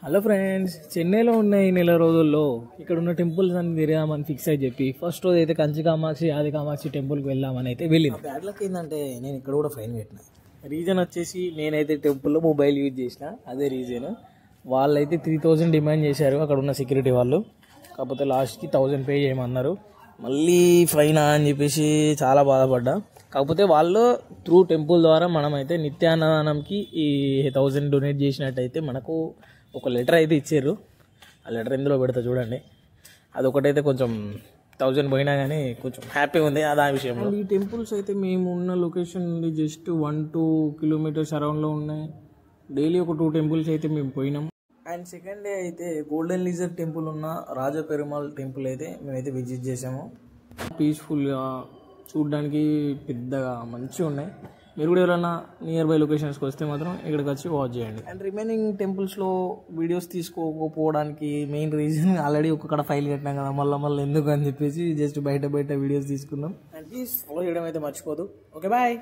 Hello friends, చెన్నైలో ఉన్న ఈ నెల రోజుల్లో ఇక్కడ ఉన్న టెంపుల్స్ అన్ని తిరగామని ఫిక్స్ అయి చెప్పి ఫస్ట్ రోజు అయితే కంచి కామాక్షి ఆది కామాక్షి టెంపుల్కి వెళ్దామని అయితే వెళ్ళింది. బ్యాడ్లకి ఏంటంటే నేను ఇక్కడ కూడా ఫైన్ పెట్టిన రీజన్ వచ్చేసి నేనైతే టెంపుల్లో మొబైల్ యూజ్ చేసిన, అదే రీజన్. వాళ్ళైతే 3000 డిమాండ్ చేశారు అక్కడ ఉన్న సెక్యూరిటీ వాళ్ళు. కాకపోతే లాస్ట్కి 1000 పే చేయమన్నారు. మళ్ళీ ఫైనా అని చెప్పేసి చాలా బాధపడ్డా. కాకపోతే వాళ్ళు త్రూ టెంపుల్ ద్వారా మనమైతే నిత్యాన్నదానంకి ఈ 1000 డొనేట్ చేసినట్టయితే మనకు ఒక లెటర్ అయితే ఇచ్చారు. ఆ లెటర్ ఇందులో పెడతా చూడండి. అదొకటైతే కొంచెం 1000 పోయినా కానీ కొంచెం హ్యాపీగా ఉంది అది ఆ విషయంలో. ఈ టెంపుల్స్ అయితే మేము ఉన్న లొకేషన్ నుండి జస్ట్ 1-2 కిలోమీటర్స్ అరౌండ్లో ఉన్నాయి. డైలీ ఒక 2 టెంపుల్స్ అయితే మేము పోయినాం. అండ్ సెకండ్ డే అయితే గోల్డెన్ లీజర్ టెంపుల్ ఉన్న రాజా పెరుమాల్ టెంపుల్ అయితే మేమైతే విజిట్ చేసాము. పీస్ఫుల్గా చూడడానికి పెద్దగా మంచిగా ఉన్నాయి. మీరు కూడా ఎవరైనా నియర్ బై లొకేషన్స్కి వస్తే మాత్రం ఇక్కడికి వచ్చి వాచ్ చేయండి. అండ్ రిమైనింగ్ టెంపుల్స్లో వీడియోస్ తీసుకోకపోవడానికి మెయిన్ రీజన్ ఆల్రెడీ ఒక్కడ ఫైల్ కట్టినాం కదా, మళ్ళీ ఎందుకు అని చెప్పేసి జస్ట్ బయట వీడియోస్ తీసుకున్నాం. అండ్ ప్లీజ్ ఫాలో చేయడం అయితే మర్చిపోదు. Okay bye.